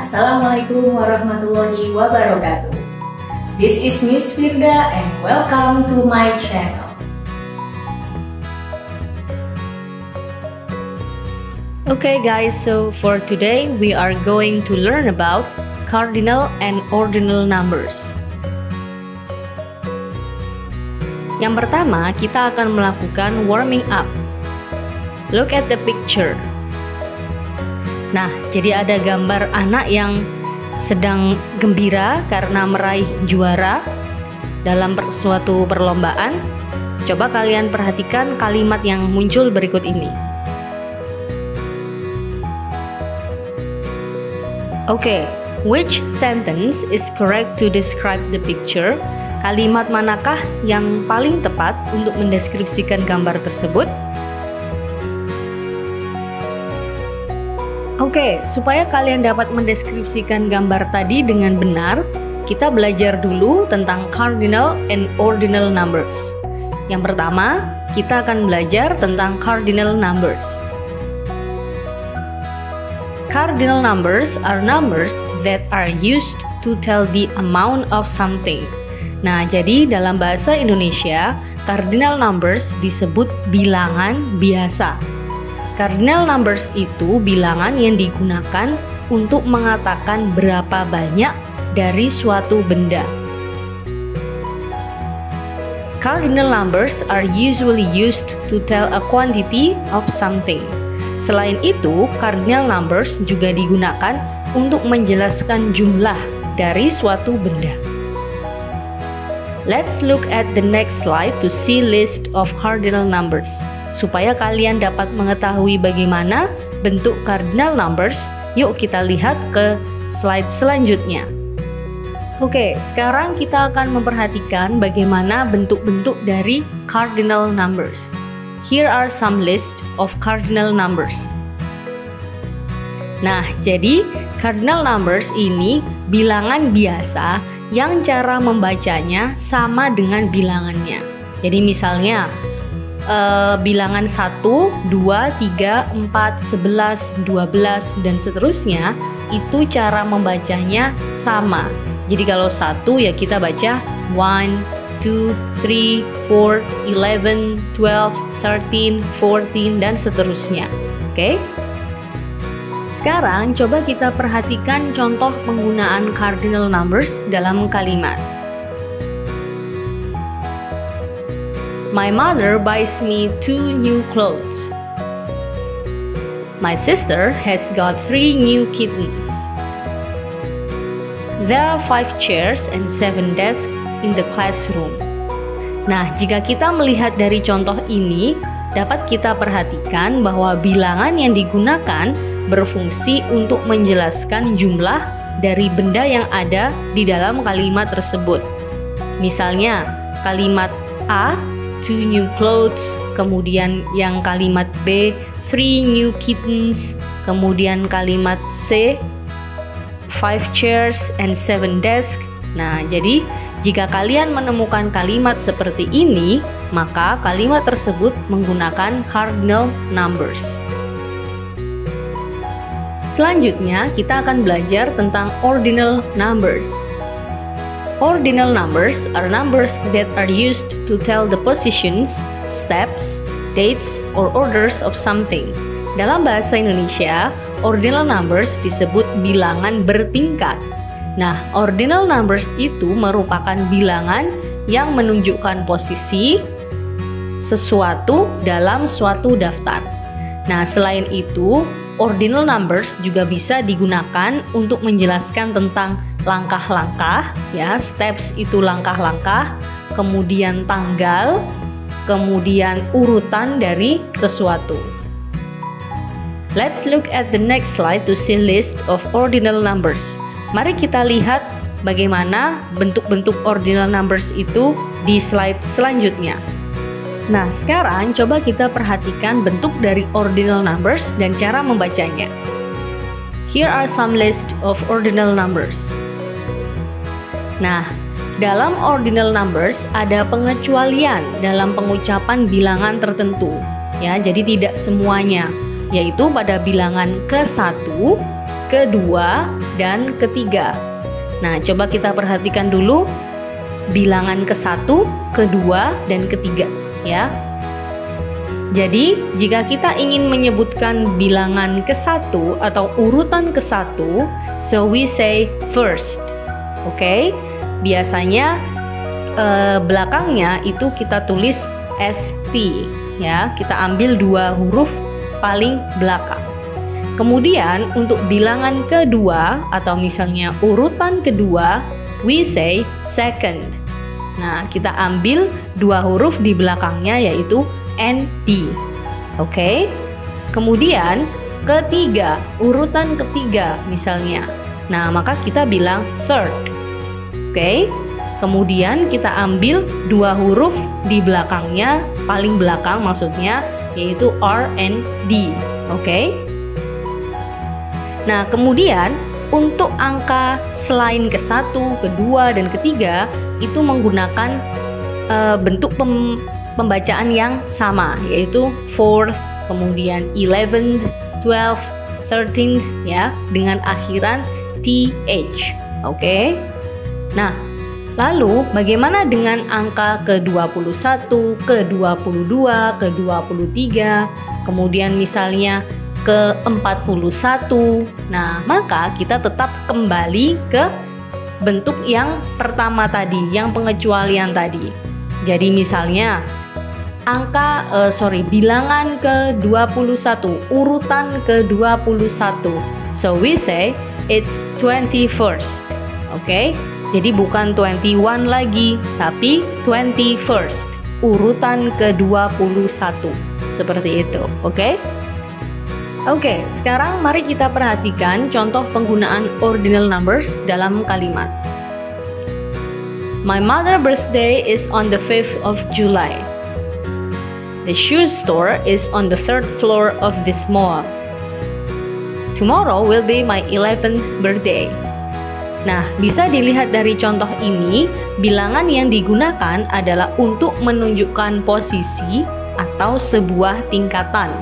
Assalamualaikum warahmatullahi wabarakatuh. This is Miss Firda and welcome to my channel. Okay guys, so for today we are going to learn about cardinal and ordinal numbers. Yang pertama, kita akan melakukan warming up. Look at the picture. Nah, jadi ada gambar anak yang sedang gembira karena meraih juara dalam suatu perlombaan. Coba kalian perhatikan kalimat yang muncul berikut ini. Oke, which sentence is correct to describe the picture? Kalimat manakah yang paling tepat untuk mendeskripsikan gambar tersebut? Oke, supaya kalian dapat mendeskripsikan gambar tadi dengan benar, kita belajar dulu tentang cardinal and ordinal numbers. Yang pertama, kita akan belajar tentang cardinal numbers. Cardinal numbers are numbers that are used to tell the amount of something. Nah, jadi dalam bahasa Indonesia, cardinal numbers disebut bilangan biasa. Cardinal numbers itu bilangan yang digunakan untuk mengatakan berapa banyak dari suatu benda. Cardinal numbers are usually used to tell a quantity of something. Selain itu, cardinal numbers juga digunakan untuk menjelaskan jumlah dari suatu benda. Let's look at the next slide to see list of cardinal numbers. Supaya kalian dapat mengetahui bagaimana bentuk cardinal numbers, yuk kita lihat ke slide selanjutnya. Oke, sekarang kita akan memperhatikan bagaimana bentuk-bentuk dari cardinal numbers. Here are some list of cardinal numbers. Nah, jadi cardinal numbers ini bilangan biasa yang cara membacanya sama dengan bilangannya. Jadi misalnya bilangan 1, 2, 3, 4, 11, 12, dan seterusnya, itu cara membacanya sama. Jadi kalau 1 ya kita baca 1, 2, 3, 4, 11, 12, 13, 14, dan seterusnya. Oke? Sekarang coba kita perhatikan contoh penggunaan cardinal numbers dalam kalimat. My mother buys me 2 new clothes. My sister has got 3 new kittens. There are 5 chairs and 7 desks in the classroom. Nah, jika kita melihat dari contoh ini, dapat kita perhatikan bahwa bilangan yang digunakan berfungsi untuk menjelaskan jumlah dari benda yang ada di dalam kalimat tersebut. Misalnya, kalimat A, 2 new clothes, kemudian yang kalimat B, 3 new kittens, kemudian kalimat C, 5 chairs and 7 desks. Nah, jadi jika kalian menemukan kalimat seperti ini, maka kalimat tersebut menggunakan cardinal numbers. Selanjutnya, kita akan belajar tentang ordinal numbers. Ordinal numbers are numbers that are used to tell the positions, steps, dates, or orders of something. Dalam bahasa Indonesia, ordinal numbers disebut bilangan bertingkat. Nah, ordinal numbers itu merupakan bilangan yang menunjukkan posisi sesuatu dalam suatu daftar. Nah, selain itu, ordinal numbers juga bisa digunakan untuk menjelaskan tentang langkah-langkah, ya, steps itu langkah-langkah, kemudian tanggal, kemudian urutan dari sesuatu. Let's look at the next slide to see list of ordinal numbers. Mari kita lihat bagaimana bentuk-bentuk ordinal numbers itu di slide selanjutnya. Nah, sekarang coba kita perhatikan bentuk dari ordinal numbers dan cara membacanya. Here are some list of ordinal numbers. Nah, dalam ordinal numbers ada pengecualian dalam pengucapan bilangan tertentu. Ya, jadi tidak semuanya, yaitu pada bilangan ke-1, ke-2, dan ketiga. Nah, coba kita perhatikan dulu bilangan ke-1, ke-2, dan ketiga, ya. Jadi, jika kita ingin menyebutkan bilangan ke-1 atau urutan ke-1, so we say first. Oke? Biasanya belakangnya itu kita tulis ST, ya. Kita ambil 2 huruf paling belakang. Kemudian untuk bilangan kedua atau misalnya urutan kedua, we say second. Nah, kita ambil 2 huruf di belakangnya yaitu ND. Oke? Kemudian ketiga, urutan ketiga misalnya. Nah, maka kita bilang third. Oke? Kemudian kita ambil 2 huruf di belakangnya, paling belakang maksudnya, yaitu R and D. Oke? Nah, kemudian untuk angka selain ke-1, ke-2, dan ketiga itu menggunakan bentuk pembacaan yang sama, yaitu 4th, kemudian 11th, 12th, 13th, ya, dengan akhiran TH. Oke? Nah, lalu bagaimana dengan angka ke-21, ke-22, ke-23, kemudian misalnya ke-41. Nah, maka kita tetap kembali ke bentuk yang pertama tadi, yang pengecualian tadi. Jadi misalnya bilangan ke-21, urutan ke-21. So we say it's 21st. Oke? Jadi bukan 21 lagi, tapi 21st, urutan ke-21. Seperti itu, oke? Oke, sekarang mari kita perhatikan contoh penggunaan ordinal numbers dalam kalimat. My mother's birthday is on the 5th of July. The shoe store is on the 3rd floor of this mall. Tomorrow will be my 11th birthday. Nah, bisa dilihat dari contoh ini, bilangan yang digunakan adalah untuk menunjukkan posisi atau sebuah tingkatan.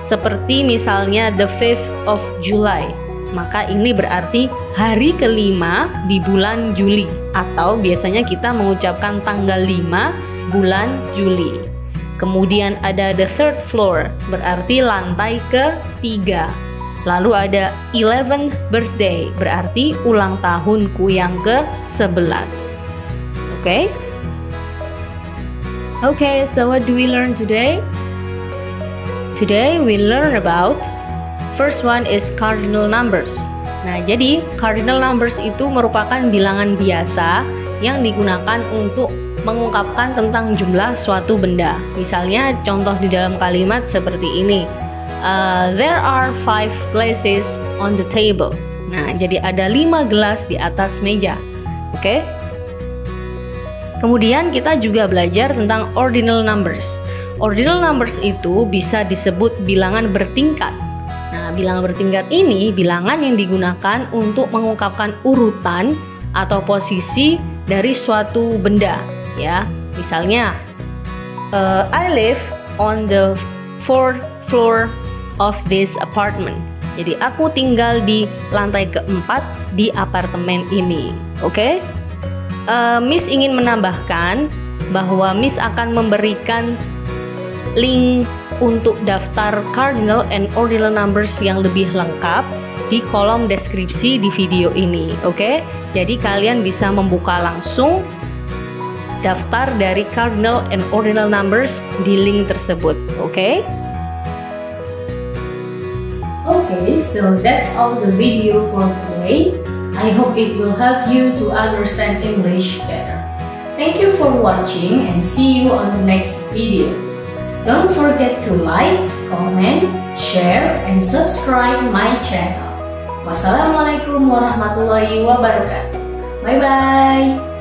Seperti misalnya the 5th of July, maka ini berarti hari kelima di bulan Juli, atau biasanya kita mengucapkan tanggal 5 bulan Juli. Kemudian ada the 3rd floor, berarti lantai ke-3. Lalu ada 11th birthday, berarti ulang tahunku yang ke-11. Oke? Okay, so what do we learn today? Today we learn about first one is cardinal numbers. Nah, jadi cardinal numbers itu merupakan bilangan biasa yang digunakan untuk mengungkapkan tentang jumlah suatu benda. Misalnya contoh di dalam kalimat seperti ini. There are 5 glasses on the table. Nah, jadi ada 5 gelas di atas meja. Oke? Kemudian kita juga belajar tentang ordinal numbers. Ordinal numbers itu bisa disebut bilangan bertingkat. Nah, bilangan bertingkat ini bilangan yang digunakan untuk mengungkapkan urutan atau posisi dari suatu benda, ya. Misalnya, I live on the 4th floor of this apartment. Jadi aku tinggal di lantai ke-4 di apartemen ini. Oke? Miss ingin menambahkan bahwa Miss akan memberikan link untuk daftar cardinal and ordinal numbers yang lebih lengkap di kolom deskripsi di video ini. Oke? Jadi kalian bisa membuka langsung daftar dari cardinal and ordinal numbers di link tersebut. Oke? Okay, so that's all the video for today. I hope it will help you to understand English better. Thank you for watching and see you on the next video. Don't forget to like, comment, share, and subscribe my channel. Wassalamualaikum warahmatullahi wabarakatuh. Bye-bye.